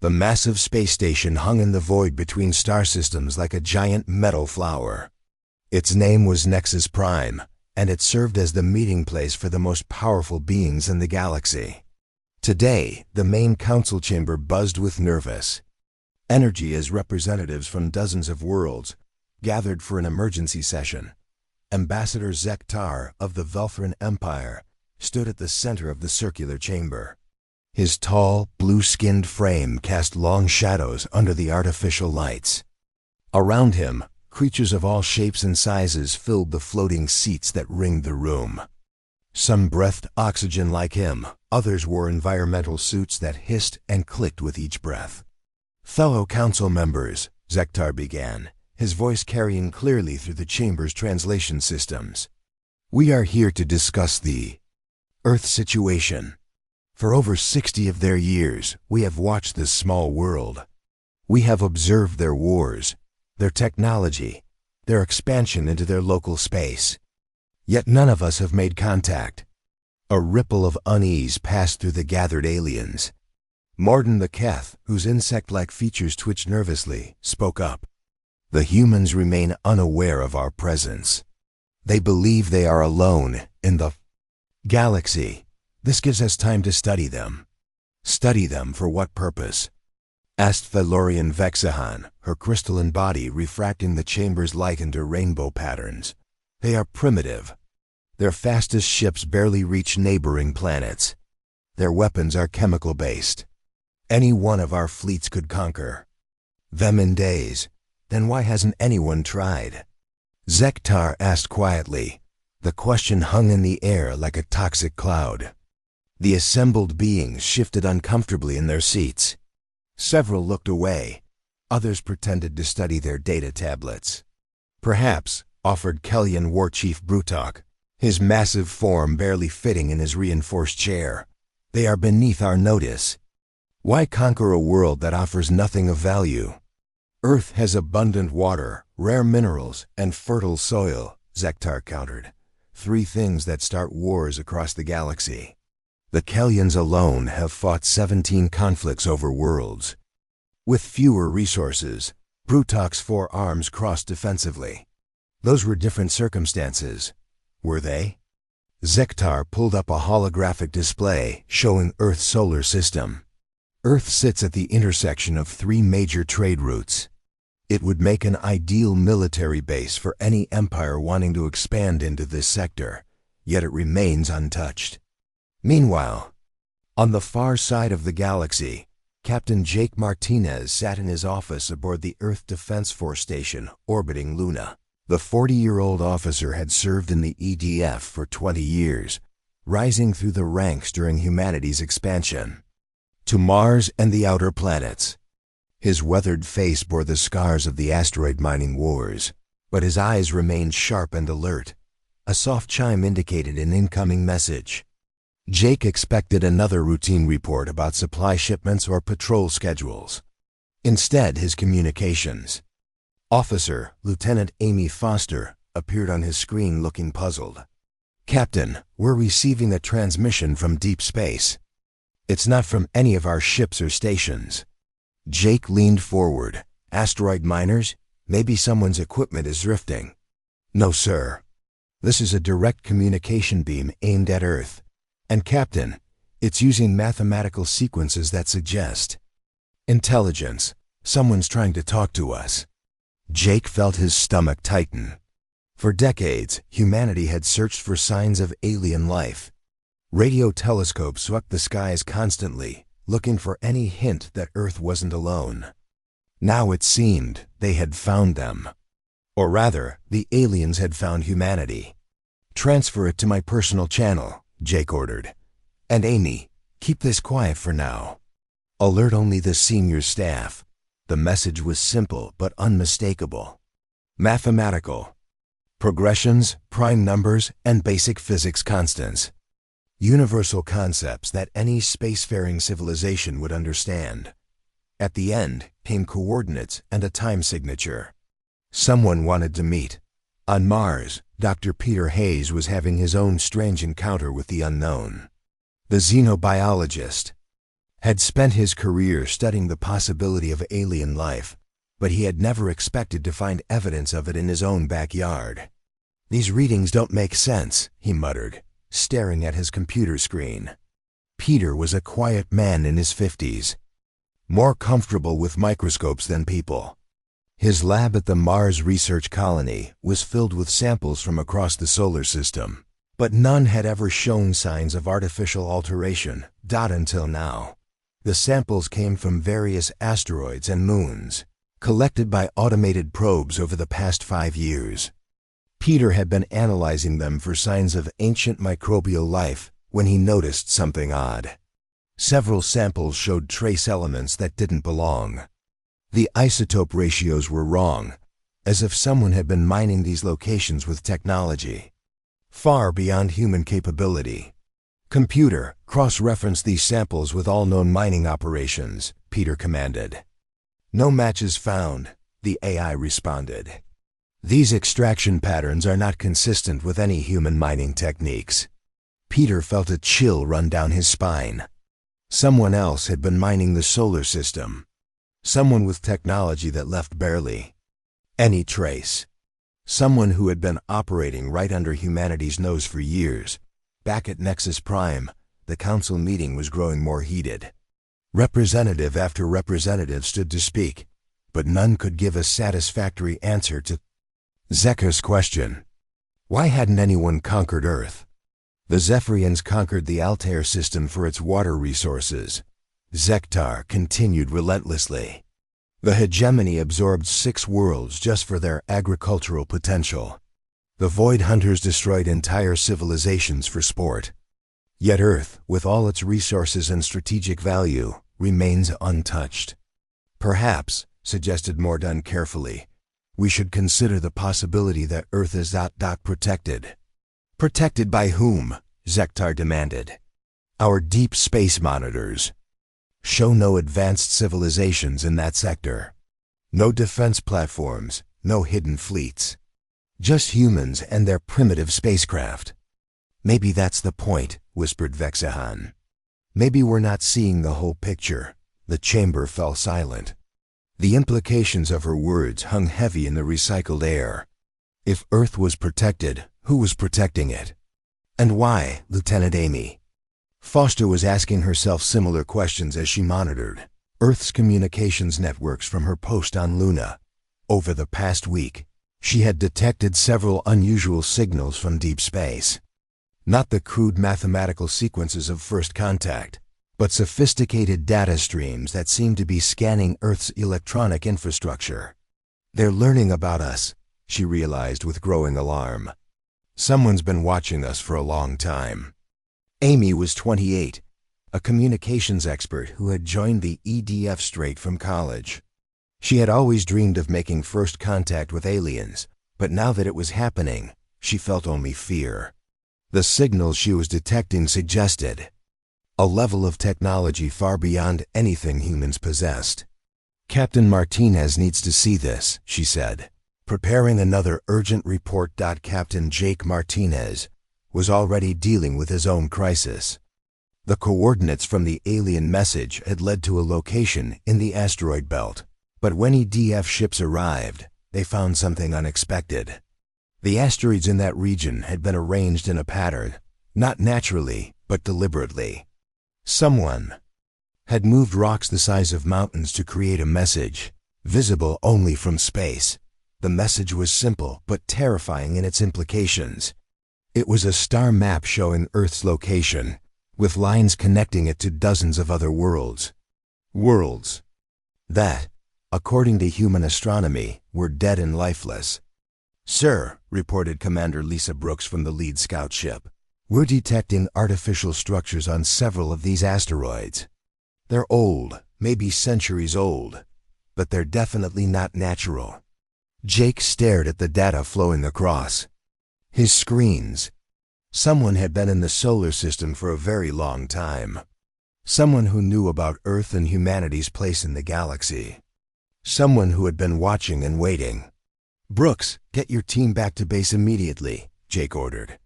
The massive space station hung in the void between star systems like a giant metal flower. Its name was Nexus Prime, and it served as the meeting place for the most powerful beings in the galaxy. Today, the main council chamber buzzed with nervous energy as representatives from dozens of worlds gathered for an emergency session. Ambassador Zektar of the Velthran Empire stood at the center of the circular chamber. His tall, blue-skinned frame cast long shadows under the artificial lights. Around him, creatures of all shapes and sizes filled the floating seats that ringed the room. Some breathed oxygen like him, others wore environmental suits that hissed and clicked with each breath. "Fellow council members," Zektar began, his voice carrying clearly through the chamber's translation systems. "We are here to discuss the Earth situation. For over 60 of their years, we have watched this small world. We have observed their wars, their technology, their expansion into their local space. Yet none of us have made contact." A ripple of unease passed through the gathered aliens. Morden the Keth, whose insect-like features twitched nervously, spoke up. "The humans remain unaware of our presence. They believe they are alone in the galaxy. This gives us time to study them." "Study them for what purpose?" asked Thalorian Vexahan, her crystalline body refracting the chamber's light into rainbow patterns. "They are primitive. Their fastest ships barely reach neighboring planets. Their weapons are chemical-based. Any one of our fleets could conquer them in days. Then why hasn't anyone tried?" Zektar asked quietly. The question hung in the air like a toxic cloud. The assembled beings shifted uncomfortably in their seats. Several looked away. Others pretended to study their data tablets. "Perhaps," offered Kellyan War Chief Brutok, his massive form barely fitting in his reinforced chair, "they are beneath our notice. Why conquer a world that offers nothing of value?" "Earth has abundant water, rare minerals, and fertile soil," Zektar countered. "Three things that start wars across the galaxy. The Kellians alone have fought 17 conflicts over worlds. With fewer resources, Brutok's four arms crossed defensively. Those were different circumstances. Were they? Zektar pulled up a holographic display showing Earth's solar system. Earth sits at the intersection of three major trade routes. It would make an ideal military base for any empire wanting to expand into this sector, yet it remains untouched. Meanwhile, on the far side of the galaxy, Captain Jake Martinez sat in his office aboard the Earth Defense Force station orbiting Luna. The 40-year-old officer had served in the EDF for 20 years, rising through the ranks during humanity's expansion to Mars and the outer planets. His weathered face bore the scars of the asteroid mining wars, but his eyes remained sharp and alert. A soft chime indicated an incoming message. Jake expected another routine report about supply shipments or patrol schedules. Instead, his communications. Officer Lieutenant Amy Foster appeared on his screen looking puzzled. "Captain, we're receiving a transmission from deep space. It's not from any of our ships or stations." Jake leaned forward. "Asteroid miners? Maybe someone's equipment is drifting." "No, sir. This is a direct communication beam aimed at Earth. And Captain, it's using mathematical sequences that suggest intelligence. Someone's trying to talk to us." Jake felt his stomach tighten. For decades, humanity had searched for signs of alien life. Radio telescopes swept the skies constantly, looking for any hint that Earth wasn't alone. Now it seemed they had found them. Or rather, the aliens had found humanity. "Transfer it to my personal channel," Jake ordered. "And Amy, keep this quiet for now. Alert only the senior staff." The message was simple but unmistakable. Mathematical. Progressions, prime numbers, and basic physics constants. Universal concepts that any spacefaring civilization would understand. At the end came coordinates and a time signature. Someone wanted to meet. On Mars, Dr. Peter Hayes was having his own strange encounter with the unknown. The xenobiologist. had spent his career studying the possibility of alien life, but he had never expected to find evidence of it in his own backyard. "These readings don't make sense," he muttered, staring at his computer screen. Peter was a quiet man in his 50s, more comfortable with microscopes than people. His lab at the Mars Research Colony was filled with samples from across the solar system, but none had ever shown signs of artificial alteration, until now. The samples came from various asteroids and moons, collected by automated probes over the past 5 years. Peter had been analyzing them for signs of ancient microbial life when he noticed something odd. Several samples showed trace elements that didn't belong. The isotope ratios were wrong, as if someone had been mining these locations with technology far beyond human capability. "Computer, cross-reference these samples with all known mining operations," Peter commanded. "No matches found," the AI responded. "These extraction patterns are not consistent with any human mining techniques." Peter felt a chill run down his spine. Someone else had been mining the solar system. Someone with technology that left barely any trace. Someone who had been operating right under humanity's nose for years. Back at Nexus Prime, the council meeting was growing more heated. Representative after representative stood to speak, but none could give a satisfactory answer to Zekar's question. Why hadn't anyone conquered Earth? The Zephyrians conquered the Altair system for its water resources. Zektar continued relentlessly. The hegemony absorbed 6 worlds just for their agricultural potential. The Void Hunters destroyed entire civilizations for sport. Yet Earth, with all its resources and strategic value, remains untouched. "Perhaps," suggested Mordun carefully, "we should consider the possibility that Earth is protected." "Protected by whom?" Zektar demanded. "Our deep space monitors show no advanced civilizations in that sector. No defense platforms, no hidden fleets. Just humans and their primitive spacecraft." "Maybe that's the point," whispered Vexahan. "Maybe we're not seeing the whole picture." The chamber fell silent. The implications of her words hung heavy in the recycled air. If Earth was protected, who was protecting it? And why, Lieutenant Amy? Foster was asking herself similar questions as she monitored Earth's communications networks from her post on Luna. Over the past week, she had detected several unusual signals from deep space. Not the crude mathematical sequences of first contact, but sophisticated data streams that seemed to be scanning Earth's electronic infrastructure. "They're learning about us," she realized with growing alarm. "Someone's been watching us for a long time." Amy was 28, a communications expert who had joined the EDF straight from college. She had always dreamed of making first contact with aliens, but now that it was happening, she felt only fear. The signals she was detecting suggested a level of technology far beyond anything humans possessed. "Captain Martinez needs to see this," she said, preparing another urgent report. Captain Jake Martinez was already dealing with his own crisis. The coordinates from the alien message had led to a location in the asteroid belt, but when EDF ships arrived, they found something unexpected. The asteroids in that region had been arranged in a pattern, not naturally, but deliberately. Someone had moved rocks the size of mountains to create a message, visible only from space. The message was simple but terrifying in its implications. It was a star map showing Earth's location, with lines connecting it to dozens of other worlds. Worlds that, according to human astronomy, were dead and lifeless. "Sir," reported Commander Lisa Brooks from the lead scout ship, "we're detecting artificial structures on several of these asteroids. They're old, maybe centuries old, but they're definitely not natural." Jake stared at the data flowing across his screens. Someone had been in the solar system for a very long time. Someone who knew about Earth and humanity's place in the galaxy. Someone who had been watching and waiting. "Brooks, get your team back to base immediately," Jake ordered.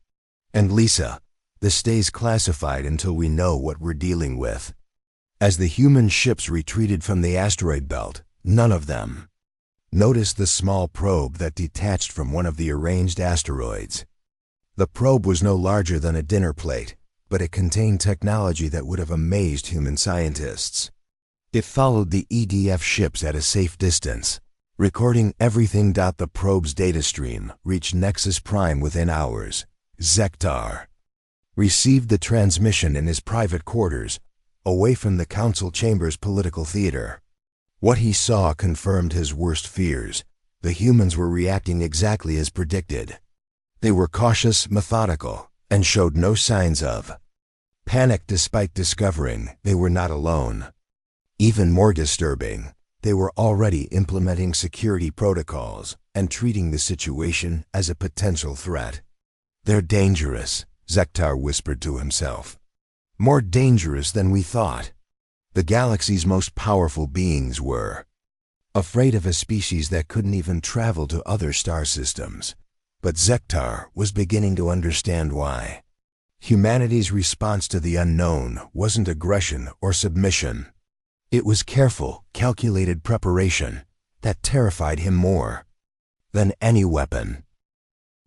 "And Lisa, this stays classified until we know what we're dealing with." As the human ships retreated from the asteroid belt, none of them noticed the small probe that detached from one of the arranged asteroids. The probe was no larger than a dinner plate, but it contained technology that would have amazed human scientists. It followed the EDF ships at a safe distance, recording everything. The probe's data stream reached Nexus Prime within hours. Zektar received the transmission in his private quarters, away from the council chamber's political theater. What he saw confirmed his worst fears. The humans were reacting exactly as predicted. They were cautious, methodical, and showed no signs of panic despite discovering they were not alone. Even more disturbing, they were already implementing security protocols and treating the situation as a potential threat. "They're dangerous," Zektar whispered to himself. "More dangerous than we thought." The galaxy's most powerful beings were afraid of a species that couldn't even travel to other star systems. But Zektar was beginning to understand why. Humanity's response to the unknown wasn't aggression or submission. It was careful, calculated preparation that terrified him more than any weapon.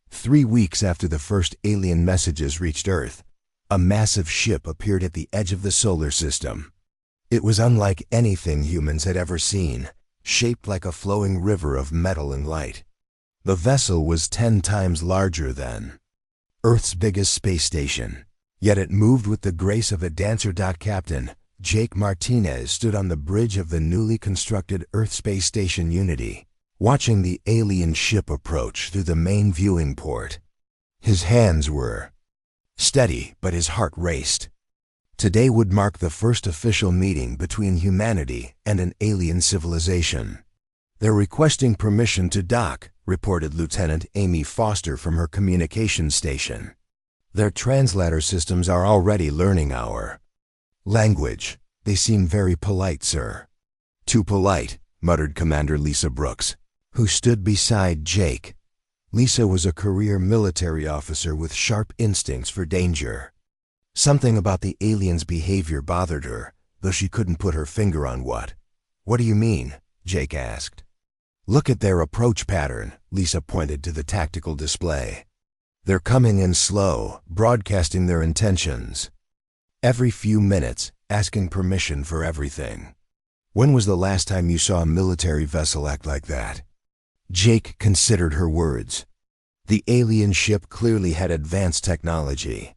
3 weeks after the first alien messages reached Earth, a massive ship appeared at the edge of the solar system. It was unlike anything humans had ever seen, shaped like a flowing river of metal and light. The vessel was 10 times larger than Earth's biggest space station, yet it moved with the grace of a dancer. Captain Jake Martinez stood on the bridge of the newly constructed Earth space station Unity, watching the alien ship approach through the main viewing port. His hands were steady, but his heart raced. Today would mark the first official meeting between humanity and an alien civilization. "They're requesting permission to dock," reported Lieutenant Amy Foster from her communications station. "Their translator systems are already learning our language. They seem very polite, sir." "Too polite," muttered Commander Lisa Brooks, who stood beside Jake. Lisa was a career military officer with sharp instincts for danger. Something about the aliens' behavior bothered her, though she couldn't put her finger on what. "What do you mean?" Jake asked. "Look at their approach pattern," Lisa pointed to the tactical display. "They're coming in slow, broadcasting their intentions every few minutes, asking permission for everything. When was the last time you saw a military vessel act like that?" Jake considered her words. The alien ship clearly had advanced technology.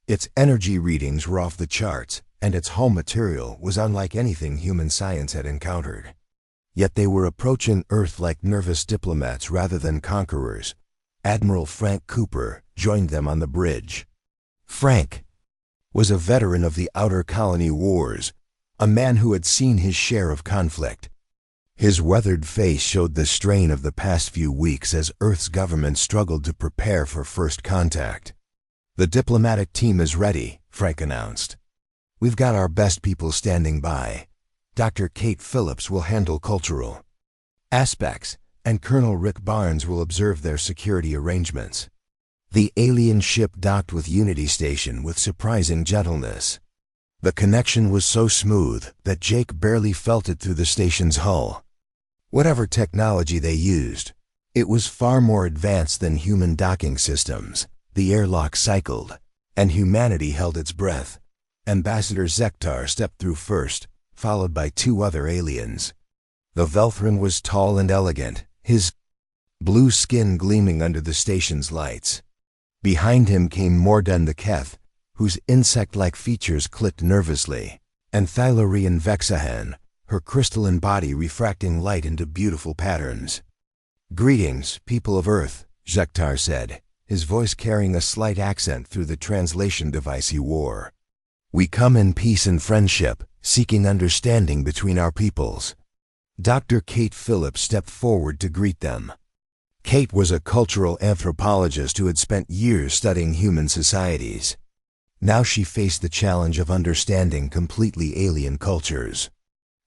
Its energy readings were off the charts, and its hull material was unlike anything human science had encountered. Yet they were approaching Earth like nervous diplomats rather than conquerors. Admiral Frank Cooper joined them on the bridge. Frank was a veteran of the Outer Colony Wars, a man who had seen his share of conflict. His weathered face showed the strain of the past few weeks as Earth's government struggled to prepare for first contact. "The diplomatic team is ready," Frank announced. "We've got our best people standing by. Dr. Kate Phillips will handle cultural aspects, and Colonel Rick Barnes will observe their security arrangements." The alien ship docked with Unity Station with surprising gentleness. The connection was so smooth that Jake barely felt it through the station's hull. Whatever technology they used, it was far more advanced than human docking systems. The airlock cycled, and humanity held its breath. Ambassador Zektar stepped through first, followed by 2 other aliens. The Velthran was tall and elegant, his blue skin gleaming under the station's lights. Behind him came Morden the Keth, whose insect-like features clicked nervously, and Thylorian Vexahan, her crystalline body refracting light into beautiful patterns. "Greetings, people of Earth," Zektar said, his voice carrying a slight accent through the translation device he wore. "We come in peace and friendship, seeking understanding between our peoples." Dr. Kate Phillips stepped forward to greet them. Kate was a cultural anthropologist who had spent years studying human societies. Now she faced the challenge of understanding completely alien cultures.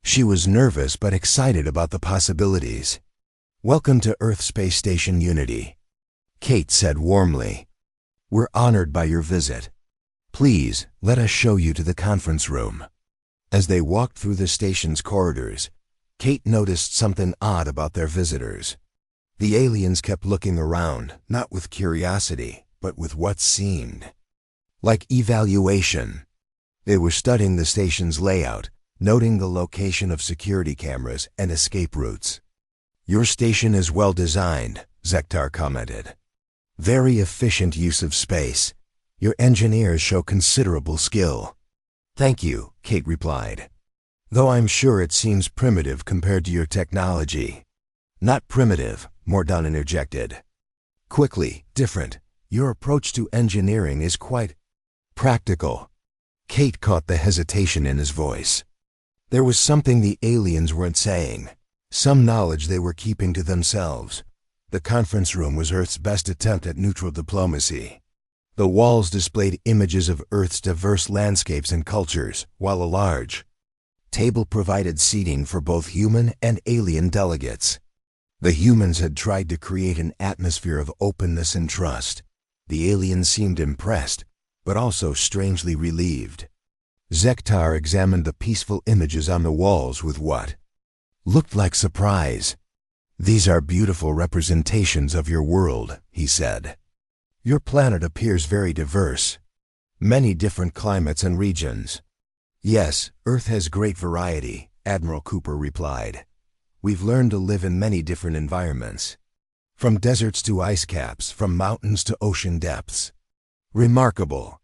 She was nervous but excited about the possibilities. "Welcome to Earth Space Station Unity," Kate said warmly. "We're honored by your visit. Please, let us show you to the conference room." As they walked through the station's corridors, Kate noticed something odd about their visitors. The aliens kept looking around, not with curiosity, but with what seemed like evaluation. They were studying the station's layout, noting the location of security cameras and escape routes. "Your station is well designed," Zektar commented. "Very efficient use of space. Your engineers show considerable skill." "Thank you," Kate replied. "Though I'm sure it seems primitive compared to your technology." "Not primitive," Mordun interjected. "Quickly, different. Your approach to engineering is quite practical." Kate caught the hesitation in his voice. There was something the aliens weren't saying, some knowledge they were keeping to themselves. The conference room was Earth's best attempt at neutral diplomacy. The walls displayed images of Earth's diverse landscapes and cultures, while a large table provided seating for both human and alien delegates. The humans had tried to create an atmosphere of openness and trust. The aliens seemed impressed, but also strangely relieved. Zektar examined the peaceful images on the walls with what looked like surprise. "These are beautiful representations of your world," he said. "Your planet appears very diverse. Many different climates and regions." "Yes, Earth has great variety," Admiral Cooper replied. "We've learned to live in many different environments. From deserts to ice caps, from mountains to ocean depths." "Remarkable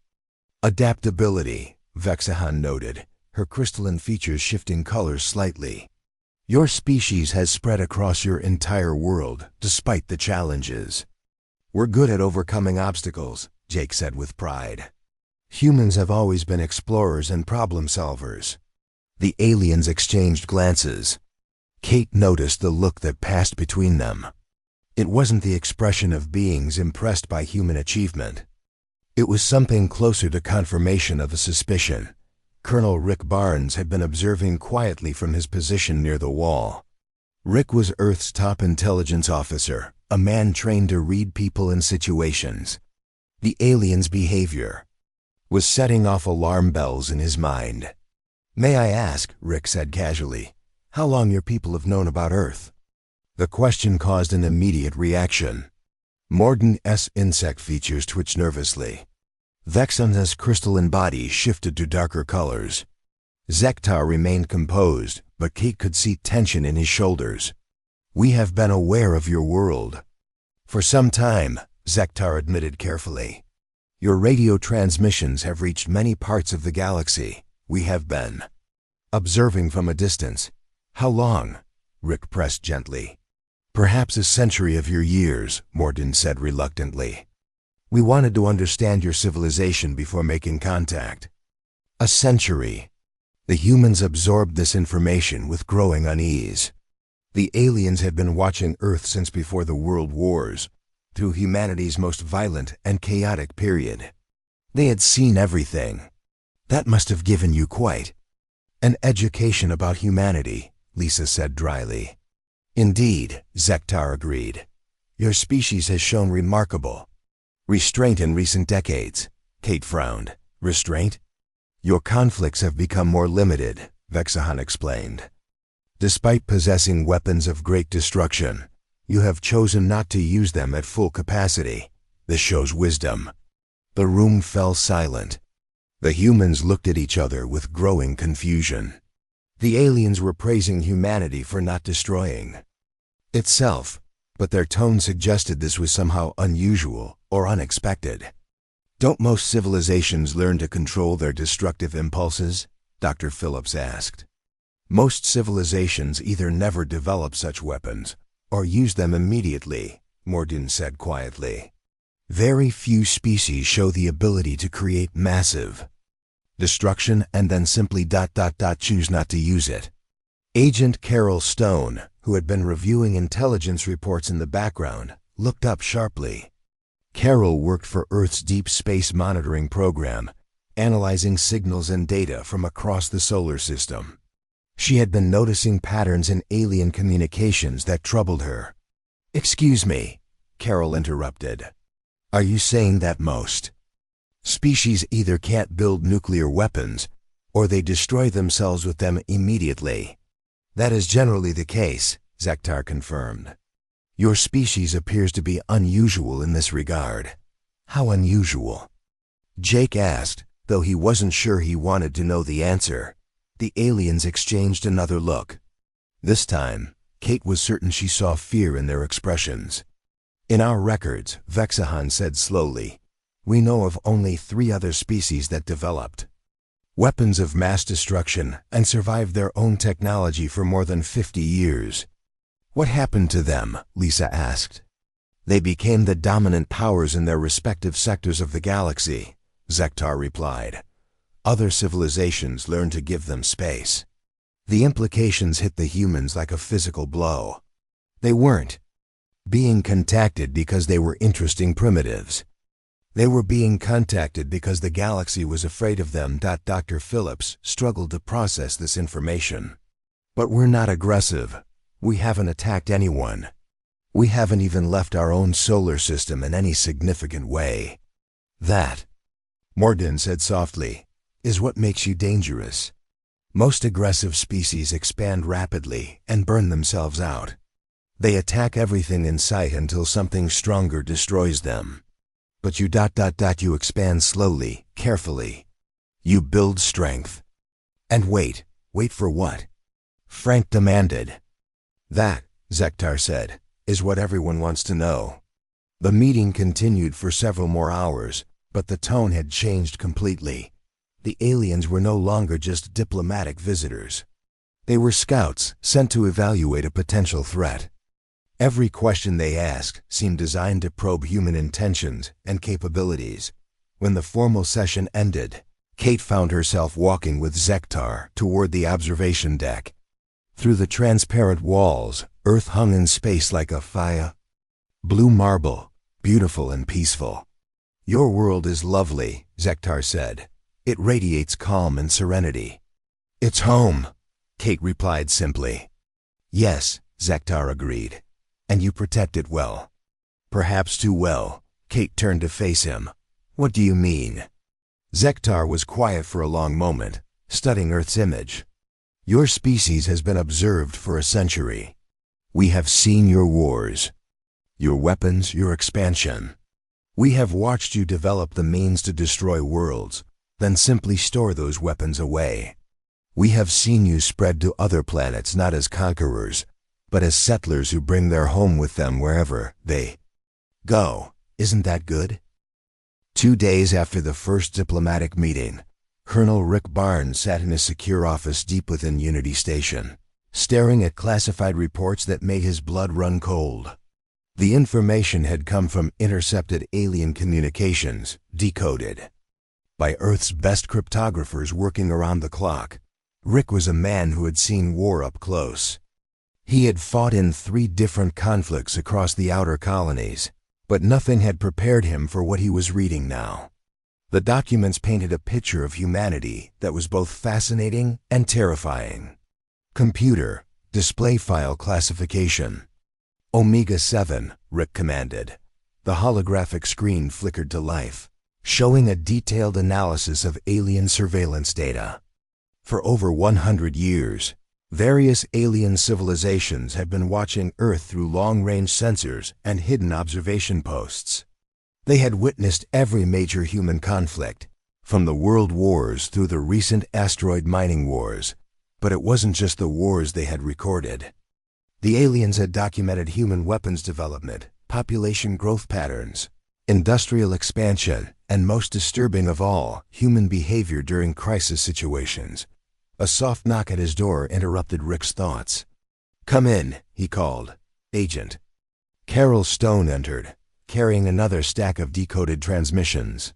adaptability," Vexahan noted, her crystalline features shifting colors slightly. "Your species has spread across your entire world, despite the challenges." "We're good at overcoming obstacles," Jake said with pride. "Humans have always been explorers and problem solvers." The aliens exchanged glances. Kate noticed the look that passed between them. It wasn't the expression of beings impressed by human achievement. It was something closer to confirmation of a suspicion. Colonel Rick Barnes had been observing quietly from his position near the wall. Rick was Earth's top intelligence officer, a man trained to read people and situations. The aliens' behavior was setting off alarm bells in his mind. "May I ask," Rick said casually, "how long your people have known about Earth?" The question caused an immediate reaction. Morden's insect features twitched nervously. Vexan's crystalline body shifted to darker colors. Zektar remained composed, but Kate could see tension in his shoulders. "We have been aware of your world for some time," Zektar admitted carefully. "Your radio transmissions have reached many parts of the galaxy. We have been observing from a distance." "How long?" Rick pressed gently. "Perhaps a century of your years," Morden said reluctantly. "We wanted to understand your civilization before making contact." A century. The humans absorbed this information with growing unease. The aliens had been watching Earth since before the World Wars, through humanity's most violent and chaotic period. They had seen everything. "That must have given you quite an education about humanity," Lisa said dryly. "Indeed," Zektar agreed. "Your species has shown remarkable restraint in recent decades." Kate frowned. "Restraint?" "Your conflicts have become more limited," Vexahan explained. "Despite possessing weapons of great destruction, you have chosen not to use them at full capacity. This shows wisdom." The room fell silent. The humans looked at each other with growing confusion. The aliens were praising humanity for not destroying itself, but their tone suggested this was somehow unusual or unexpected. "Don't most civilizations learn to control their destructive impulses?" Dr. Phillips asked. "Most civilizations either never develop such weapons or use them immediately," Morden said quietly. "Very few species show the ability to create massive destruction and then simply choose not to use it." Agent Carol Stone, who had been reviewing intelligence reports in the background, looked up sharply. Carol worked for Earth's Deep Space Monitoring Program, analyzing signals and data from across the solar system. She had been noticing patterns in alien communications that troubled her. "Excuse me," Carol interrupted. "Are you saying that most species either can't build nuclear weapons or they destroy themselves with them immediately. That is generally the case, Zektar confirmed. Your species appears to be unusual in this regard. How unusual? Jake asked, though he wasn't sure he wanted to know the answer. The aliens exchanged another look. This time, Kate was certain she saw fear in their expressions. In our records, Vexahan said slowly, we know of only 3 other species that developed weapons of mass destruction and survived their own technology for more than 50 years. What happened to them? Lisa asked. They became the dominant powers in their respective sectors of the galaxy, Zektar replied. Other civilizations learned to give them space. The implications hit the humans like a physical blow. They weren't being contacted because they were interesting primitives. They were being contacted because the galaxy was afraid of them. Dr. Phillips struggled to process this information. But we're not aggressive. We haven't attacked anyone. We haven't even left our own solar system in any significant way. That, Mordin said softly, is what makes you dangerous. Most aggressive species expand rapidly and burn themselves out. They attack everything in sight until something stronger destroys them. But you you expand slowly, carefully. You build strength. And wait for what? Frank demanded. That, Zektar said, is what everyone wants to know. The meeting continued for several more hours, but the tone had changed completely. The aliens were no longer just diplomatic visitors. They were scouts sent to evaluate a potential threat. Every question they asked seemed designed to probe human intentions and capabilities. When the formal session ended, Kate found herself walking with Zektar toward the observation deck. Through the transparent walls, Earth hung in space like a fire. Blue marble, beautiful and peaceful. Your world is lovely, Zektar said. It radiates calm and serenity. It's home, Kate replied simply. Yes, Zektar agreed. And you protect it well. Perhaps too well. Kate turned to face him. What do you mean? Zektar was quiet for a long moment, studying Earth's image. Your species has been observed for a century. We have seen your wars, your weapons, your expansion. We have watched you develop the means to destroy worlds, then simply store those weapons away. We have seen you spread to other planets not as conquerors, but as settlers who bring their home with them wherever they go. Isn't that good? 2 days after the first diplomatic meeting, Colonel Rick Barnes sat in a secure office deep within Unity Station, staring at classified reports that made his blood run cold. The information had come from intercepted alien communications, decoded by Earth's best cryptographers working around the clock. Rick was a man who had seen war up close. He had fought in 3 different conflicts across the outer colonies, but nothing had prepared him for what he was reading now. The documents painted a picture of humanity that was both fascinating and terrifying. Computer, display file classification. Omega 7, Rick commanded. The holographic screen flickered to life, showing a detailed analysis of alien surveillance data. For over 100 years, various alien civilizations have been watching Earth through long-range sensors and hidden observation posts. They had witnessed every major human conflict, from the world wars through the recent asteroid mining wars. But it wasn't just the wars they had recorded. The aliens had documented human weapons development, population growth patterns, industrial expansion, and most disturbing of all, human behavior during crisis situations. A soft knock at his door interrupted Rick's thoughts. "Come in," he called. "Agent." Carol Stone entered, carrying another stack of decoded transmissions.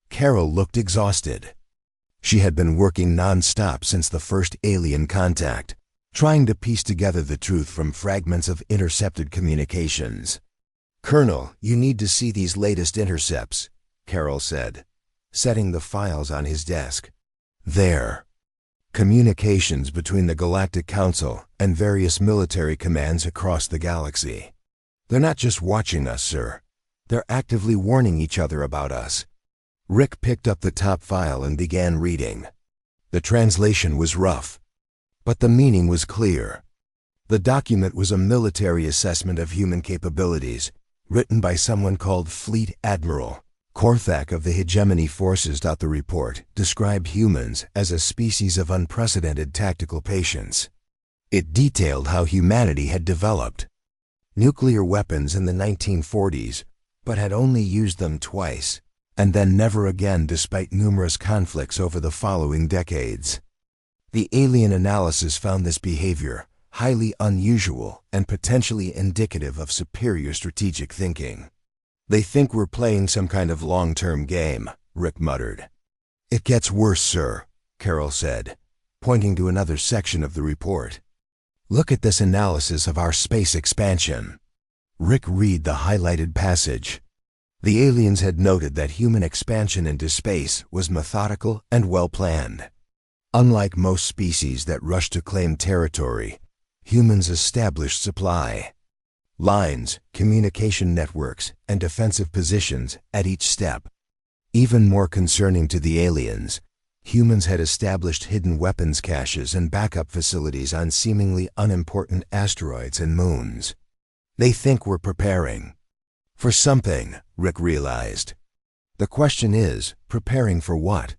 Carol looked exhausted. She had been working non-stop since the first alien contact, trying to piece together the truth from fragments of intercepted communications. "Colonel, you need to see these latest intercepts," Carol said, setting the files on his desk. There. Communications between the Galactic Council and various military commands across the galaxy. "They're not just watching us, sir. They're actively warning each other about us." Rick picked up the top file and began reading. The translation was rough, but the meaning was clear. The document was a military assessment of human capabilities, written by someone called Fleet Admiral Korthak of the Hegemony Forces. The report described humans as a species of unprecedented tactical patience. It detailed how humanity had developed nuclear weapons in the 1940s, but had only used them twice, and then never again despite numerous conflicts over the following decades. The alien analysis found this behavior highly unusual and potentially indicative of superior strategic thinking. "They think we're playing some kind of long-term game," Rick muttered. "It gets worse, sir," Carol said, pointing to another section of the report. "Look at this analysis of our space expansion." Rick read the highlighted passage. The aliens had noted that human expansion into space was methodical and well-planned. Unlike most species that rush to claim territory, humans established supply lines, communication networks, and defensive positions at each step. Even more concerning to the aliens, humans had established hidden weapons caches and backup facilities on seemingly unimportant asteroids and moons. "They think we're preparing for something," Rick realized. "The question is, preparing for what?"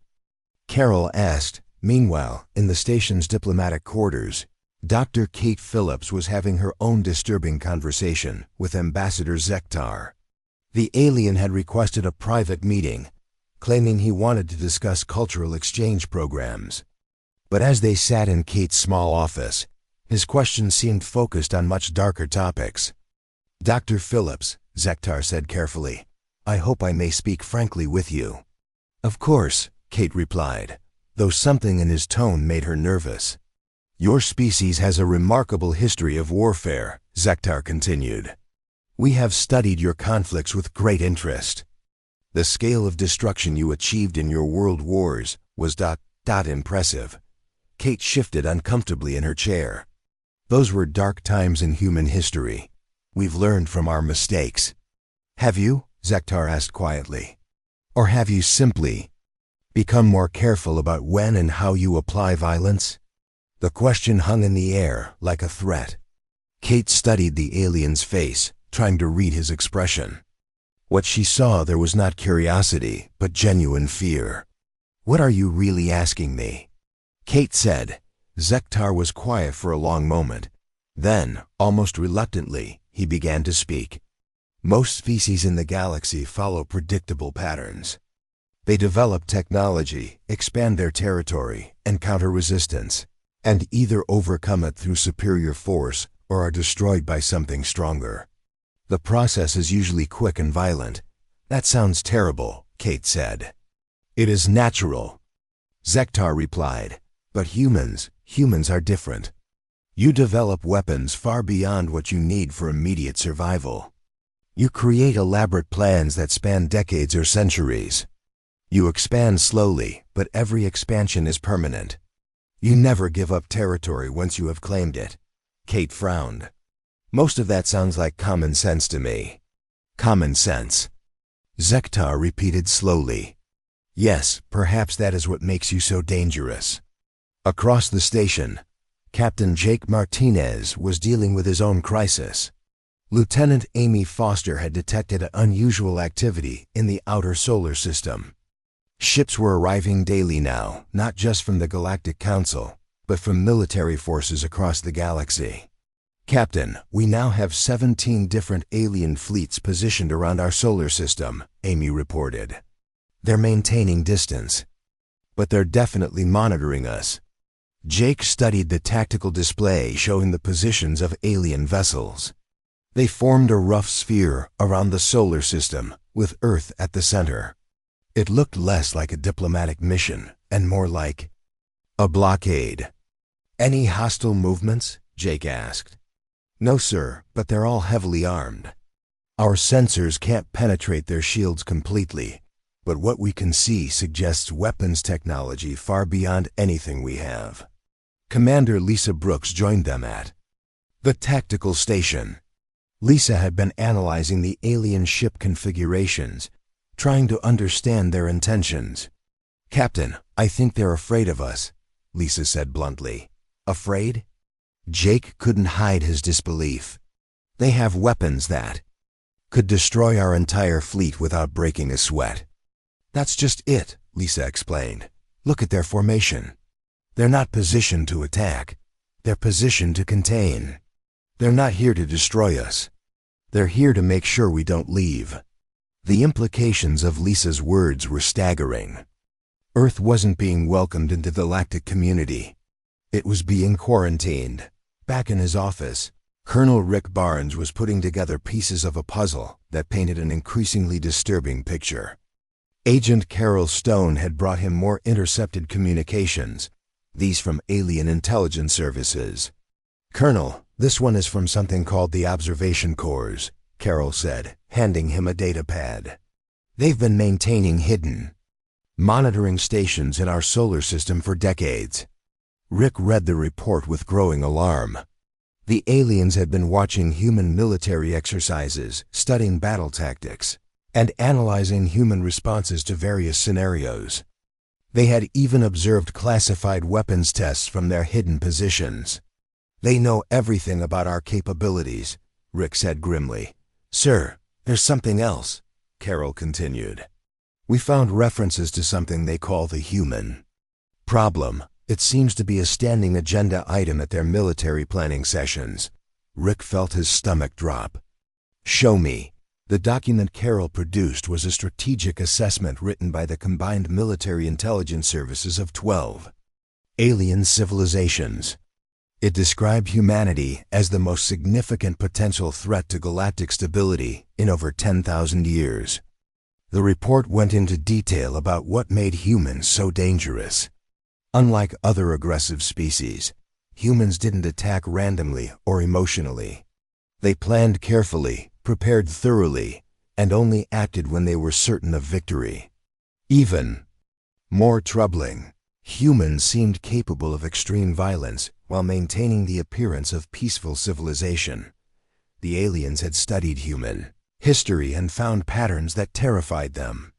Carol asked. Meanwhile, in the station's diplomatic quarters, Dr. Kate Phillips was having her own disturbing conversation with Ambassador Zektar. The alien had requested a private meeting, claiming he wanted to discuss cultural exchange programs. But as they sat in Kate's small office, his questions seemed focused on much darker topics. "Dr. Phillips," Zektar said carefully, "I hope I may speak frankly with you." "Of course," Kate replied, though something in his tone made her nervous. "Your species has a remarkable history of warfare," Zektar continued. "We have studied your conflicts with great interest. The scale of destruction you achieved in your world wars was impressive." Kate shifted uncomfortably in her chair. "Those were dark times in human history. We've learned from our mistakes." "Have you?" Zektar asked quietly. "Or have you simply become more careful about when and how you apply violence?" The question hung in the air like a threat. Kate studied the alien's face, trying to read his expression. What she saw there was not curiosity, but genuine fear. "What are you really asking me?" Kate said. Zektar was quiet for a long moment. Then, almost reluctantly, he began to speak. "Most species in the galaxy follow predictable patterns. They develop technology, expand their territory, encounter resistance, and either overcome it through superior force or are destroyed by something stronger. The process is usually quick and violent." "That sounds terrible," Kate said. "It is natural," Zektar replied. "But humans are different. You develop weapons far beyond what you need for immediate survival. You create elaborate plans that span decades or centuries. You expand slowly, but every expansion is permanent. You never give up territory once you have claimed it." Kate frowned. "Most of that sounds like common sense to me." "Common sense," Zektar repeated slowly. "Yes, perhaps that is what makes you so dangerous." Across the station, Captain Jake Martinez was dealing with his own crisis. Lieutenant Amy Foster had detected unusual activity in the outer solar system. Ships were arriving daily now, not just from the Galactic Council, but from military forces across the galaxy. "Captain, we now have 17 different alien fleets positioned around our solar system," Amy reported. "They're maintaining distance, but they're definitely monitoring us." Jake studied the tactical display showing the positions of alien vessels. They formed a rough sphere around the solar system, with Earth at the center. It looked less like a diplomatic mission and more like a blockade. "Any hostile movements?" Jake asked. "No, sir, but they're all heavily armed. Our sensors can't penetrate their shields completely, but what we can see suggests weapons technology far beyond anything we have." Commander Lisa Brooks joined them at the tactical station. Lisa had been analyzing the alien ship configurations, trying to understand their intentions. "Captain, I think they're afraid of us," Lisa said bluntly. Afraid? Jake couldn't hide his disbelief. They have weapons that could destroy our entire fleet without breaking a sweat. That's just it, Lisa explained. Look at their formation. They're not positioned to attack. They're positioned to contain. They're not here to destroy us. They're here to make sure we don't leave. The implications of Lisa's words were staggering. Earth wasn't being welcomed into the galactic community. It was being quarantined. Back in his office, Colonel Rick Barnes was putting together pieces of a puzzle that painted an increasingly disturbing picture. Agent Carol Stone had brought him more intercepted communications, these from alien intelligence services. Colonel, this one is from something called the Observation Corps, Carol said, handing him a data pad. They've been maintaining hidden monitoring stations in our solar system for decades. Rick read the report with growing alarm. The aliens had been watching human military exercises, studying battle tactics, and analyzing human responses to various scenarios. They had even observed classified weapons tests from their hidden positions. They know everything about our capabilities, Rick said grimly. Sir, there's something else, Carol continued. We found references to something they call the human problem. It seems to be a standing agenda item at their military planning sessions. Rick felt his stomach drop. Show me. The document Carol produced was a strategic assessment written by the combined military intelligence services of 12 alien civilizations. It described humanity as the most significant potential threat to galactic stability in over 10,000 years. The report went into detail about what made humans so dangerous. Unlike other aggressive species, humans didn't attack randomly or emotionally. They planned carefully, prepared thoroughly, and only acted when they were certain of victory. Even more troubling, humans seemed capable of extreme violence while maintaining the appearance of peaceful civilization. The aliens had studied human history and found patterns that terrified them.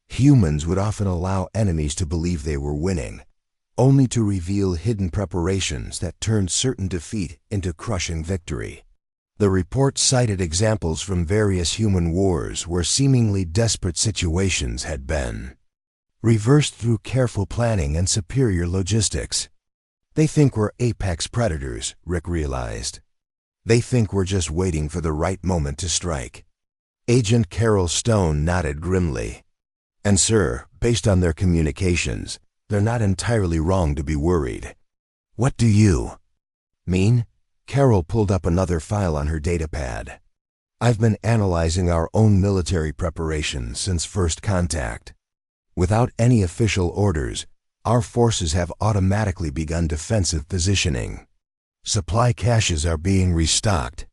Humans would often allow enemies to believe they were winning, only to reveal hidden preparations that turned certain defeat into crushing victory. The report cited examples from various human wars where seemingly desperate situations had been reversed through careful planning and superior logistics. They think we're apex predators, Rick realized. They think we're just waiting for the right moment to strike. Agent Carol Stone nodded grimly. And sir, based on their communications, they're not entirely wrong to be worried. What do you mean? Carol pulled up another file on her datapad. I've been analyzing our own military preparations since first contact. Without any official orders, our forces have automatically begun defensive positioning. Supply caches are being restocked.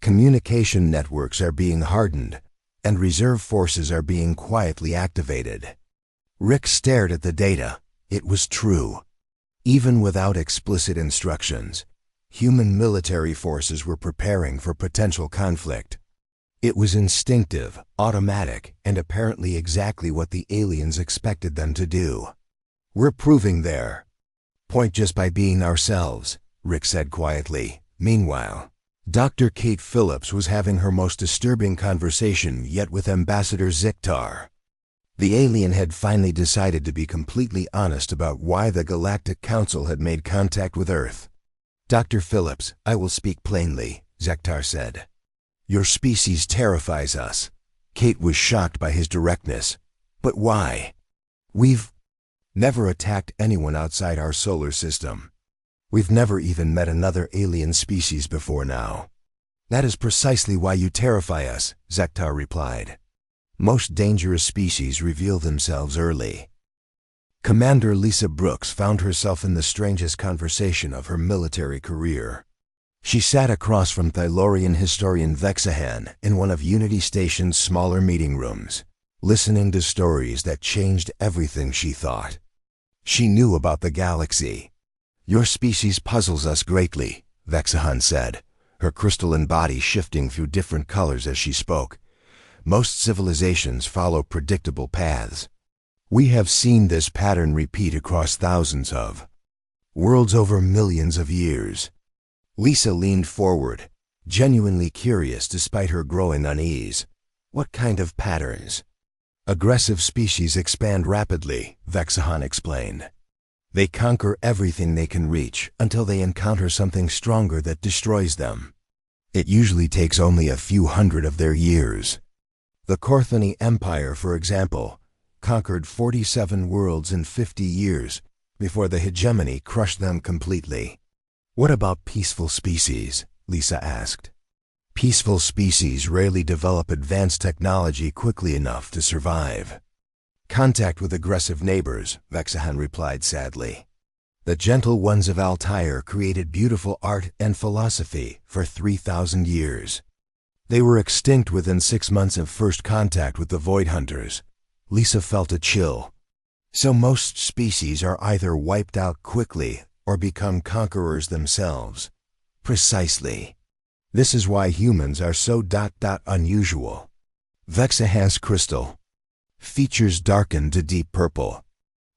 Communication networks are being hardened, and reserve forces are being quietly activated. Rick stared at the data. It was true. Even without explicit instructions, human military forces were preparing for potential conflict. It was instinctive, automatic, and apparently exactly what the aliens expected them to do. We're proving their point just by being ourselves, Rick said quietly. Meanwhile, Dr. Kate Phillips was having her most disturbing conversation yet with Ambassador Ziktar. The alien had finally decided to be completely honest about why the Galactic Council had made contact with Earth. Dr. Phillips, I will speak plainly, Ziktar said. Your species terrifies us. Kate was shocked by his directness. But why? We've never attacked anyone outside our solar system. We've never even met another alien species before now. That is precisely why you terrify us, Ziktar replied. Most dangerous species reveal themselves early. Commander Lisa Brooks found herself in the strangest conversation of her military career. She sat across from Thylorian historian Vexahan in one of Unity Station's smaller meeting rooms, listening to stories that changed everything she thought. She knew about the galaxy. Your species puzzles us greatly, Vexahan said, her crystalline body shifting through different colors as she spoke. Most civilizations follow predictable paths. We have seen this pattern repeat across thousands of Worlds over millions of years. Lisa leaned forward, genuinely curious despite her growing unease. What kind of patterns? Aggressive species expand rapidly, Vexahan explained. They conquer everything they can reach until they encounter something stronger that destroys them. It usually takes only a few hundred of their years. The Korthani Empire, for example, conquered 47 worlds in 50 years before the hegemony crushed them completely. What about peaceful species? Lisa asked. Peaceful species rarely develop advanced technology quickly enough to survive. Contact with aggressive neighbors, Vexahan replied sadly. The gentle ones of Altair created beautiful art and philosophy for 3,000 years. They were extinct within 6 months of first contact with the Void Hunters. Lisa felt a chill. So most species are either wiped out quickly or become conquerors themselves. Precisely. This is why humans are so unusual. Vexahan's crystal. Features darkened to deep purple.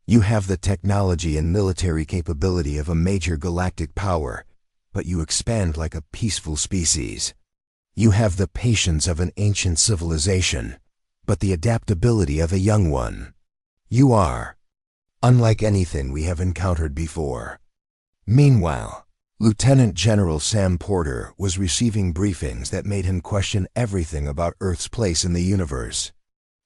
You have the technology and military capability of a major galactic power, but you expand like a peaceful species. You have the patience of an ancient civilization, but the adaptability of a young one. You are unlike anything we have encountered before. Meanwhile, Lieutenant General Sam Porter was receiving briefings that made him question everything about Earth's place in the universe.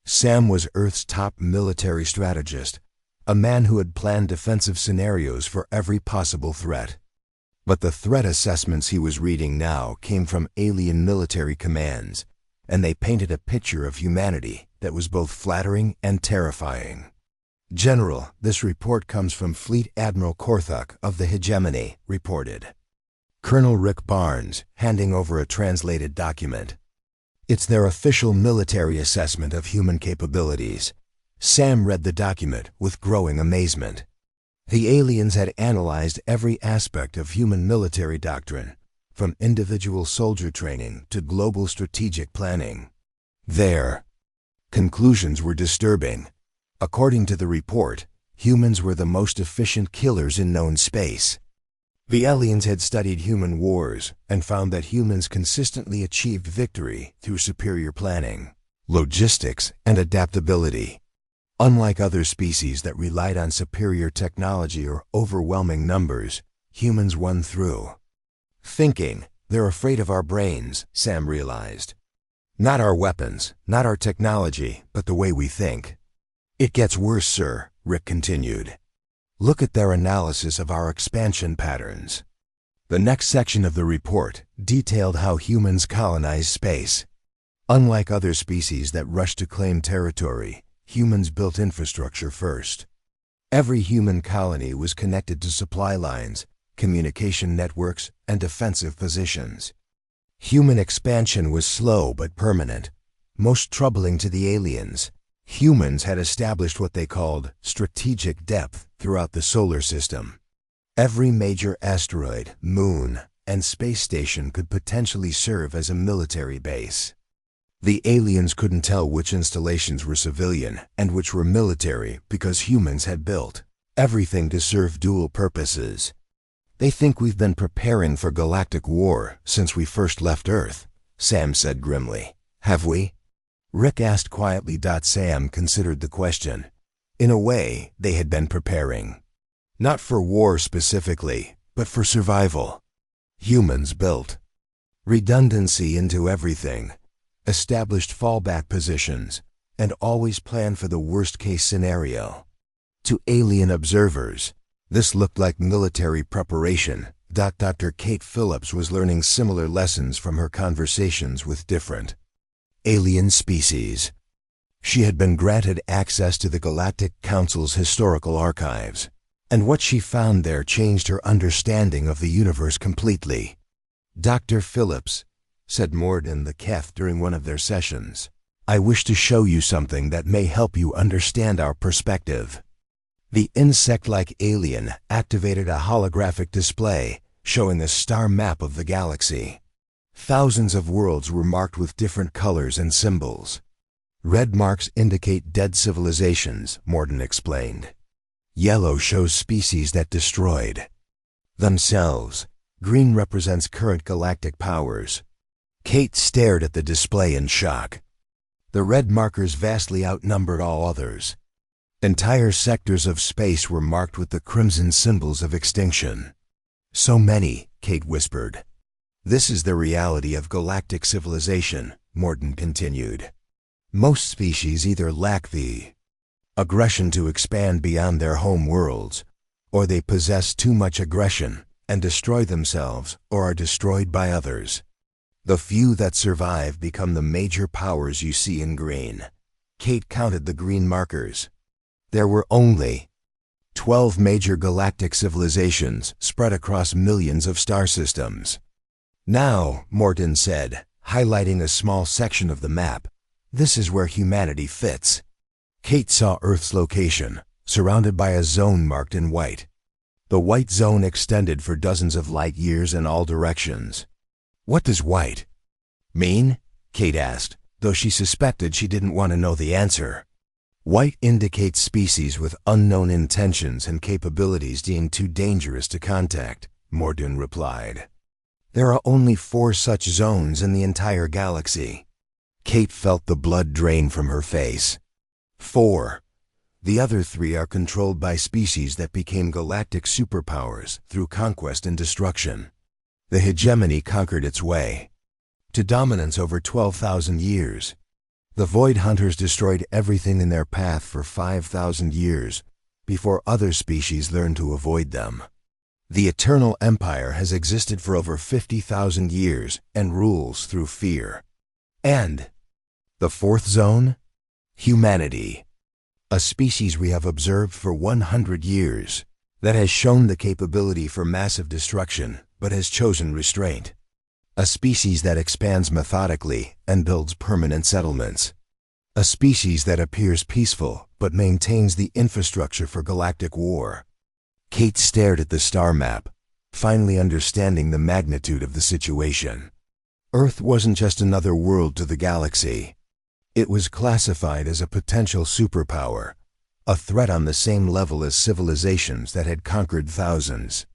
Sam was Earth's top military strategist, a man who had planned defensive scenarios for every possible threat. But the threat assessments he was reading now came from alien military commands, and they painted a picture of humanity that was both flattering and terrifying. General, this report comes from Fleet Admiral Korthuk of the Hegemony, reported. Colonel Rick Barnes, handing over a translated document. It's their official military assessment of human capabilities. Sam read the document with growing amazement. The aliens had analyzed every aspect of human military doctrine, from individual soldier training to global strategic planning. Their conclusions were disturbing. According to the report, humans were the most efficient killers in known space. The aliens had studied human wars and found that humans consistently achieved victory through superior planning, logistics, and adaptability. Unlike other species that relied on superior technology or overwhelming numbers, humans won through thinking. They're afraid of our brains, Sam realized. Not our weapons, not our technology, but the way we think. It gets worse, sir, Rick continued. Look at their analysis of our expansion patterns. The next section of the report detailed how humans colonize space. Unlike other species that rush to claim territory, humans built infrastructure first. Every human colony was connected to supply lines, communication networks, and defensive positions. Human expansion was slow but permanent. Most troubling to the aliens, humans had established what they called strategic depth throughout the solar system. Every major asteroid, moon, and space station could potentially serve as a military base. The aliens couldn't tell which installations were civilian and which were military because humans had built everything to serve dual purposes. They think we've been preparing for galactic war since we first left Earth, Sam said grimly. Have we? Rick asked quietly. Sam considered the question. In a way, they had been preparing. Not for war specifically, but for survival. Humans built redundancy into everything, established fallback positions, and always planned for the worst-case scenario. To alien observers, this looked like military preparation. Dr. Kate Phillips was learning similar lessons from her conversations with different alien species. She had been granted access to the Galactic Council's historical archives, and what she found there changed her understanding of the universe completely. Dr. Phillips, said Morden the Keth during one of their sessions, I wish to show you something that may help you understand our perspective. The insect-like alien activated a holographic display showing a star map of the galaxy. Thousands of worlds were marked with different colors and symbols. Red marks indicate dead civilizations, Morden explained. Yellow shows species that destroyed, Themselves, green represents current galactic powers. Kate stared at the display in shock. The red markers vastly outnumbered all others. Entire sectors of space were marked with the crimson symbols of extinction. So many, Kate whispered. This is the reality of galactic civilization, Morton continued. Most species either lack the aggression to expand beyond their home worlds, or they possess too much aggression and destroy themselves or are destroyed by others. The few that survive become the major powers you see in green. Kate counted the green markers. There were only 12 major galactic civilizations spread across millions of star systems. Now, Morton said, highlighting a small section of the map, this is where humanity fits. Kate saw Earth's location, surrounded by a zone marked in white. The white zone extended for dozens of light years in all directions. What does white mean? Kate asked, though she suspected she didn't want to know the answer. White indicates species with unknown intentions and capabilities deemed too dangerous to contact, Morton replied. There are only 4 such zones in the entire galaxy. Kate felt the blood drain from her face. 4. The other 3 are controlled by species that became galactic superpowers through conquest and destruction. The hegemony conquered its way to dominance over 12,000 years. The Void Hunters destroyed everything in their path for 5,000 years before other species learned to avoid them. The Eternal Empire has existed for over 50,000 years and rules through fear. And the 4th zone? Humanity. A species we have observed for 100 years that has shown the capability for massive destruction but has chosen restraint. A species that expands methodically and builds permanent settlements. A species that appears peaceful but maintains the infrastructure for galactic war. Kate stared at the star map, finally understanding the magnitude of the situation. Earth wasn't just another world to the galaxy. It was classified as a potential superpower, a threat on the same level as civilizations that had conquered thousands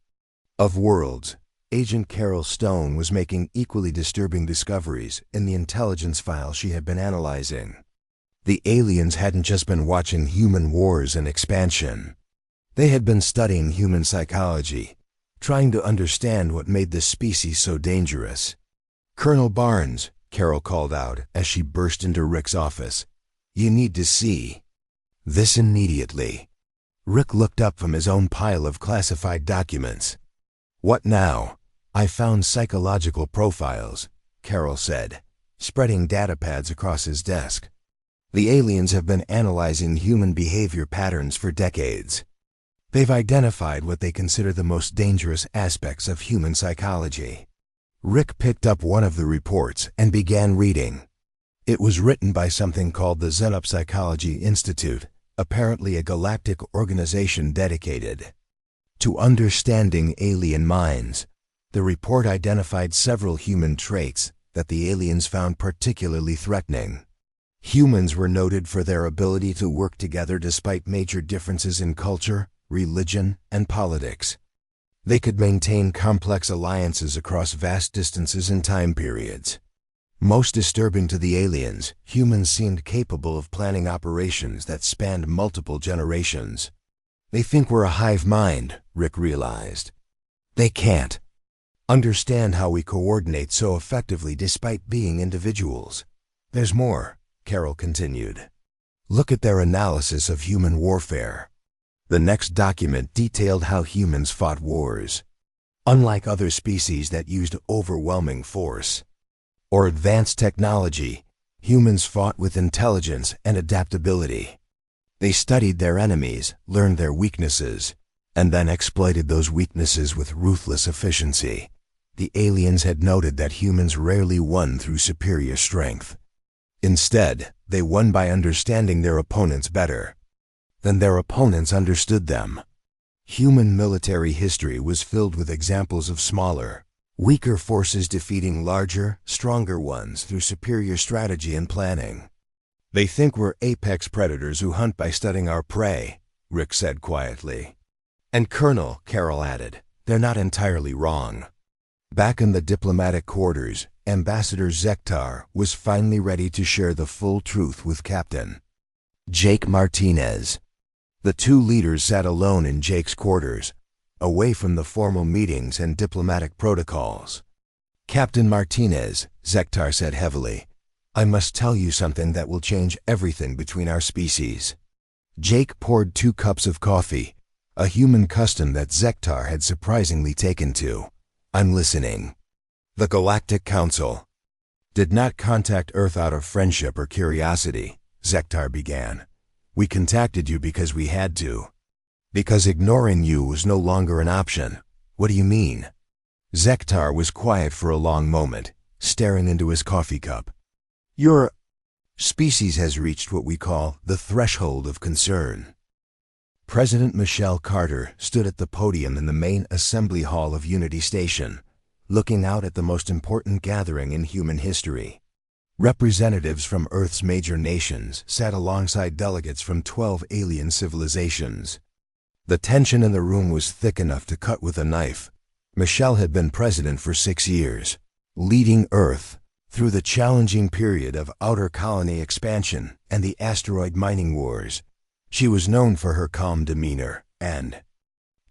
of worlds. Agent Carol Stone was making equally disturbing discoveries in the intelligence file she had been analyzing. The aliens hadn't just been watching human wars and expansion. They had been studying human psychology, trying to understand what made this species so dangerous. Colonel Barnes, Carol called out as she burst into Rick's office. You need to see this immediately. Rick looked up from his own pile of classified documents. What now? I found psychological profiles, Carol said, spreading datapads across his desk. The aliens have been analyzing human behavior patterns for decades. They've identified what they consider the most dangerous aspects of human psychology. Rick picked up one of the reports and began reading. It was written by something called the Xenopsychology Institute, apparently a galactic organization dedicated to understanding alien minds. The report identified several human traits that the aliens found particularly threatening. Humans were noted for their ability to work together despite major differences in culture, religion, and politics. They could maintain complex alliances across vast distances and time periods. Most disturbing to the aliens, humans seemed capable of planning operations that spanned multiple generations. They think we're a hive mind, Rick realized. They can't understand how we coordinate so effectively despite being individuals. There's more, Carol continued. Look at their analysis of human warfare. The next document detailed how humans fought wars. Unlike other species that used overwhelming force or advanced technology, humans fought with intelligence and adaptability. They studied their enemies, learned their weaknesses, and then exploited those weaknesses with ruthless efficiency. The aliens had noted that humans rarely won through superior strength. Instead, they won by understanding their opponents better than their opponents understood them. Human military history was filled with examples of smaller, weaker forces defeating larger, stronger ones through superior strategy and planning. They think we're apex predators who hunt by studying our prey, Rick said quietly. And Colonel, Carol added, they're not entirely wrong. Back in the diplomatic quarters, Ambassador Zektar was finally ready to share the full truth with Captain Jake Martinez. The two leaders sat alone in Jake's quarters, away from the formal meetings and diplomatic protocols. Captain Martinez, Zektar said heavily, I must tell you something that will change everything between our species. Jake poured 2 cups of coffee, a human custom that Zektar had surprisingly taken to. I'm listening. The Galactic Council did not contact Earth out of friendship or curiosity, Zektar began. We contacted you because we had to. Because ignoring you was no longer an option. What do you mean? Zektar was quiet for a long moment, staring into his coffee cup. Your species has reached what we call the threshold of concern. President Michelle Carter stood at the podium in the main assembly hall of Unity Station, looking out at the most important gathering in human history. Representatives from Earth's major nations sat alongside delegates from 12 alien civilizations. The tension in the room was thick enough to cut with a knife. Michelle had been president for 6 years, leading Earth through the challenging period of outer colony expansion and the asteroid mining wars. She was known for her calm demeanor and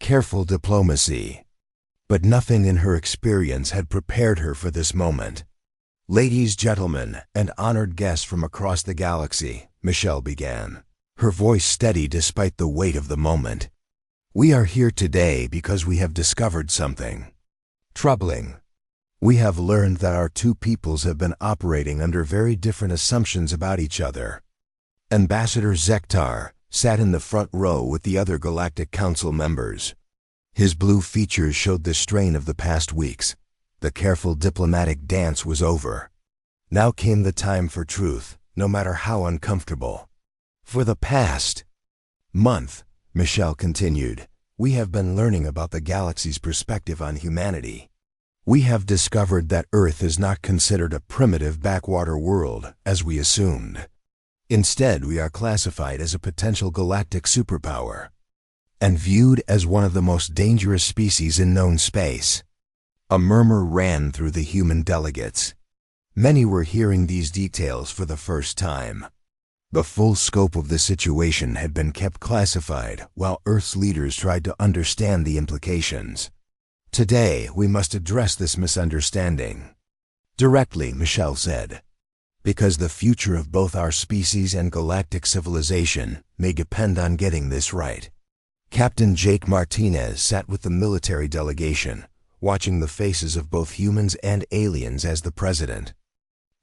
careful diplomacy. But nothing in her experience had prepared her for this moment. Ladies, gentlemen, and honored guests from across the galaxy, Michelle began, her voice steady despite the weight of the moment. We are here today because we have discovered something troubling. We have learned that our two peoples have been operating under very different assumptions about each other. Ambassador Zektar sat in the front row with the other Galactic Council members. His blue features showed the strain of the past weeks. The careful diplomatic dance was over. Now came the time for truth, no matter how uncomfortable. For the past month, Michelle continued, we have been learning about the galaxy's perspective on humanity. We have discovered that Earth is not considered a primitive backwater world, as we assumed. Instead, we are classified as a potential galactic superpower and viewed as one of the most dangerous species in known space. A murmur ran through the human delegates. Many were hearing these details for the first time. The full scope of the situation had been kept classified while Earth's leaders tried to understand the implications. Today, we must address this misunderstanding directly, Michelle said, because the future of both our species and galactic civilization may depend on getting this right. Captain Jake Martinez sat with the military delegation, watching the faces of both humans and aliens as the president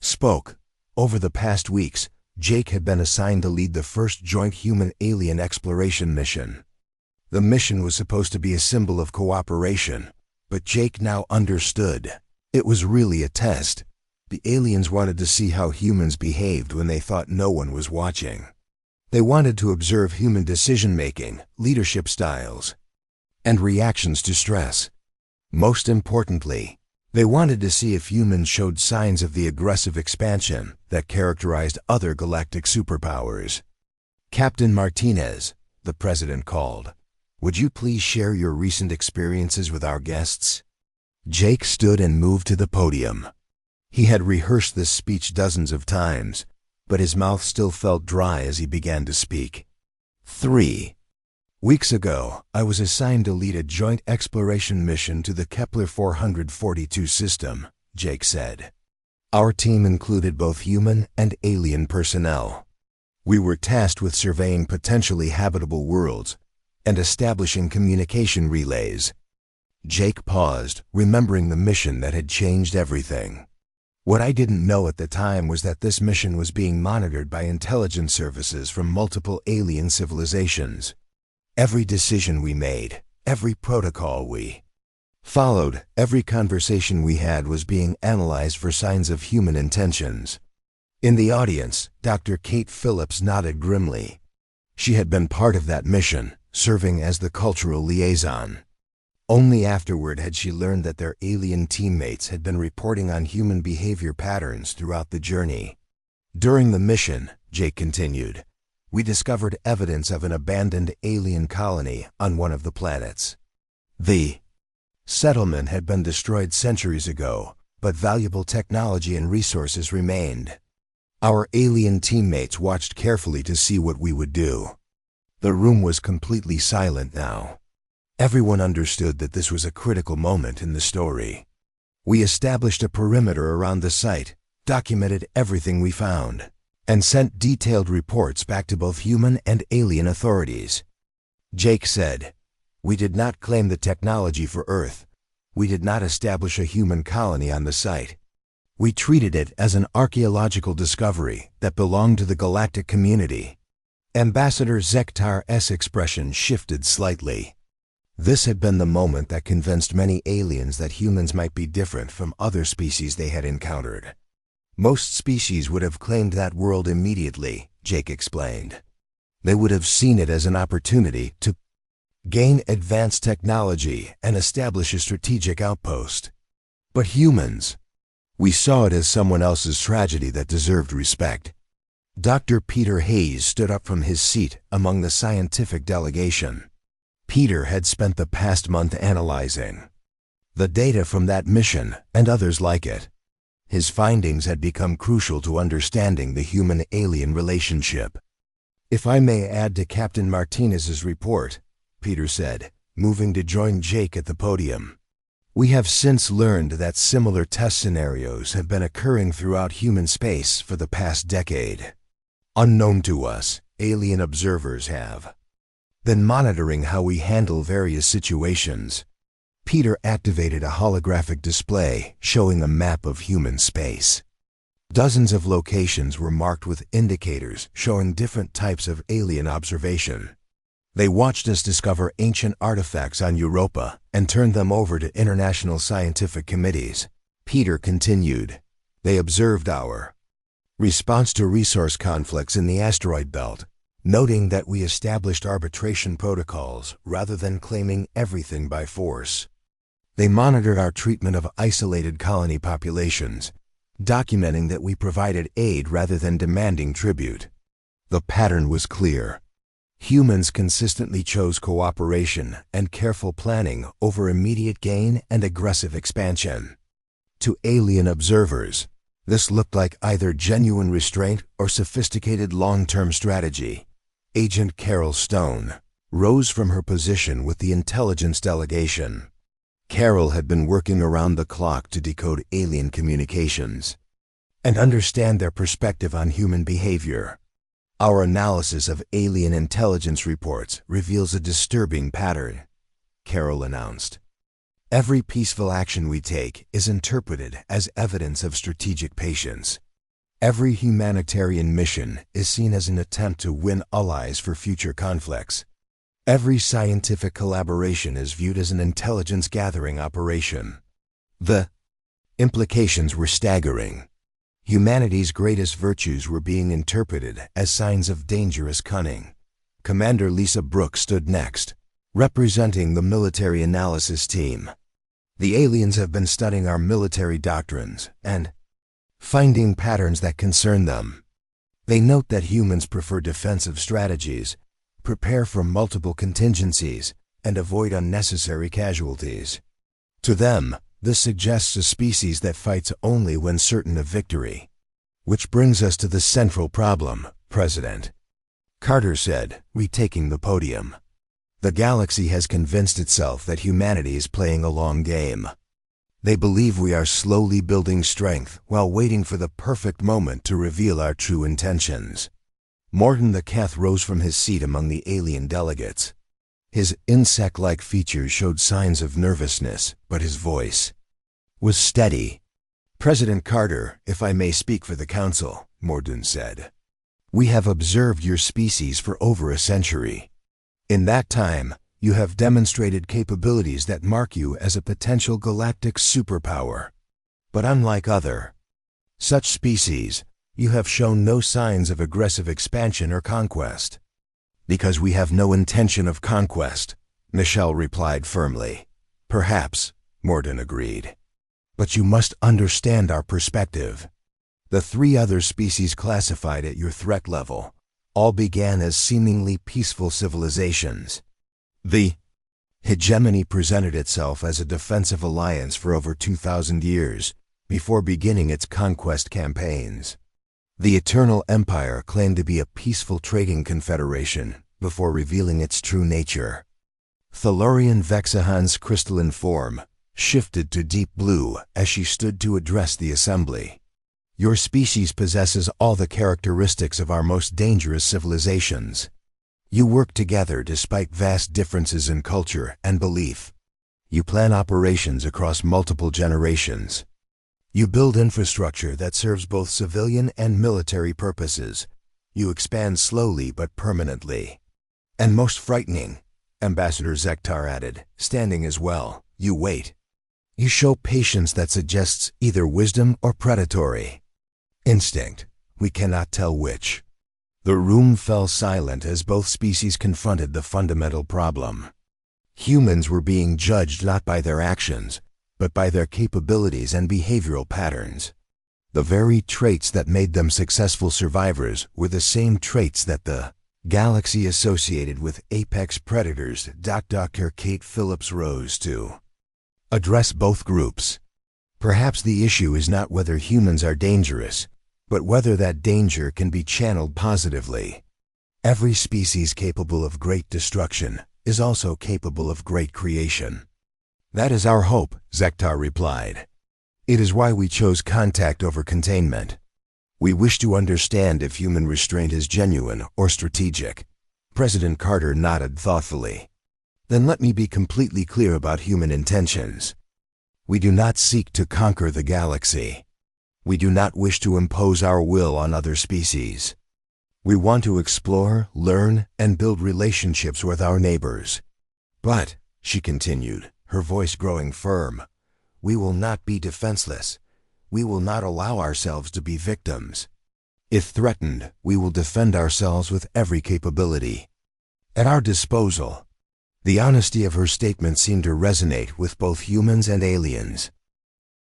spoke. Over the past weeks, Jake had been assigned to lead the first joint human-alien exploration mission. The mission was supposed to be a symbol of cooperation, but Jake now understood. It was really a test. The aliens wanted to see how humans behaved when they thought no one was watching. They wanted to observe human decision-making, leadership styles, and reactions to stress. Most importantly, they wanted to see if humans showed signs of the aggressive expansion that characterized other galactic superpowers. Captain Martinez, the president called, would you please share your recent experiences with our guests? Jake stood and moved to the podium. He had rehearsed this speech dozens of times, but his mouth still felt dry as he began to speak. 3 weeks ago, I was assigned to lead a joint exploration mission to the Kepler 442 system, Jake said. Our team included both human and alien personnel. We were tasked with surveying potentially habitable worlds and establishing communication relays. Jake paused, remembering the mission that had changed everything. What I didn't know at the time was that this mission was being monitored by intelligence services from multiple alien civilizations. Every decision we made, every protocol we followed, every conversation we had was being analyzed for signs of human intentions. In the audience, Dr. Kate Phillips nodded grimly. She had been part of that mission, serving as the cultural liaison. Only afterward had she learned that their alien teammates had been reporting on human behavior patterns throughout the journey. During the mission, Jake continued, we discovered evidence of an abandoned alien colony on one of the planets. The Settlement had been destroyed centuries ago, but valuable technology and resources remained. Our alien teammates watched carefully to see what we would do. The room was completely silent now. Everyone understood that this was a critical moment in the story. We established a perimeter around the site, documented everything we found, and sent detailed reports back to both human and alien authorities. Jake said, "We did not claim the technology for Earth. We did not establish a human colony on the site. We treated it as an archaeological discovery that belonged to the galactic community." Ambassador Zektar's expression shifted slightly. This had been the moment that convinced many aliens that humans might be different from other species they had encountered. Most species would have claimed that world immediately, Jake explained. They would have seen it as an opportunity to gain advanced technology and establish a strategic outpost. But humans, we saw it as someone else's tragedy that deserved respect. Dr. Peter Hayes stood up from his seat among the scientific delegation. Peter had spent the past month analyzing the data from that mission and others like it. His findings had become crucial to understanding the human-alien relationship. "If I may add to Captain Martinez's report," Peter said, moving to join Jake at the podium. "We have since learned that similar test scenarios have been occurring throughout human space for the past decade. Unknown to us, alien observers have been monitoring how we handle various situations." Peter activated a holographic display showing a map of human space. Dozens of locations were marked with indicators showing different types of alien observation. They watched us discover ancient artifacts on Europa and turned them over to international scientific committees. Peter continued, "They observed our response to resource conflicts in the asteroid belt, noting that we established arbitration protocols rather than claiming everything by force. They monitored our treatment of isolated colony populations, documenting that we provided aid rather than demanding tribute. The pattern was clear. Humans consistently chose cooperation and careful planning over immediate gain and aggressive expansion. To alien observers, this looked like either genuine restraint or sophisticated long-term strategy." Agent Carol Stone rose from her position with the intelligence delegation. Carol had been working around the clock to decode alien communications and understand their perspective on human behavior. "Our analysis of alien intelligence reports reveals a disturbing pattern," Carol announced. "Every peaceful action we take is interpreted as evidence of strategic patience. Every humanitarian mission is seen as an attempt to win allies for future conflicts. Every scientific collaboration is viewed as an intelligence-gathering operation." The implications were staggering. Humanity's greatest virtues were being interpreted as signs of dangerous cunning. Commander Lisa Brooks stood next, representing the military analysis team. "The aliens have been studying our military doctrines and finding patterns that concern them. They note that humans prefer defensive strategies, prepare for multiple contingencies, and avoid unnecessary casualties. To them, this suggests a species that fights only when certain of victory. Which brings us to the central problem, President," Carter said, retaking the podium. "The galaxy has convinced itself that humanity is playing a long game. They believe we are slowly building strength while waiting for the perfect moment to reveal our true intentions." Morton the Keth rose from his seat among the alien delegates. His insect-like features showed signs of nervousness, but his voice was steady. "President Carter, if I may speak for the Council," Morton said, "we have observed your species for over a century. In that time, you have demonstrated capabilities that mark you as a potential galactic superpower. But unlike other such species, you have shown no signs of aggressive expansion or conquest." "Because we have no intention of conquest," Michelle replied firmly. "Perhaps," Morton agreed. "But you must understand our perspective. The three other species classified at your threat level all began as seemingly peaceful civilizations. The Hegemony presented itself as a defensive alliance for over 2,000 years, before beginning its conquest campaigns. The Eternal Empire claimed to be a peaceful trading confederation, before revealing its true nature. Thalurian Vexahan's crystalline form shifted to deep blue as she stood to address the assembly. Your species possesses all the characteristics of our most dangerous civilizations. You work together despite vast differences in culture and belief. You plan operations across multiple generations. You build infrastructure that serves both civilian and military purposes. You expand slowly but permanently. And most frightening, Ambassador Zektar added, standing as well, you wait. You show patience that suggests either wisdom or predatory instinct. We cannot tell which. The room fell silent as both species confronted the fundamental problem. Humans were being judged not by their actions, but by their capabilities and behavioral patterns. The very traits that made them successful survivors were the same traits that the galaxy associated with apex predators. Dr. Kate Phillips rose to address both groups. Perhaps the issue is not whether humans are dangerous, but whether that danger can be channeled positively. Every species capable of great destruction is also capable of great creation. That is our hope, Zektar replied. It is why we chose contact over containment. We wish to understand if human restraint is genuine or strategic. President Carter nodded thoughtfully. Then let me be completely clear about human intentions. We do not seek to conquer the galaxy. We do not wish to impose our will on other species. We want to explore, learn, and build relationships with our neighbors. But, she continued, her voice growing firm, we will not be defenseless. We will not allow ourselves to be victims. If threatened, we will defend ourselves with every capability at our disposal. The honesty of her statement seemed to resonate with both humans and aliens.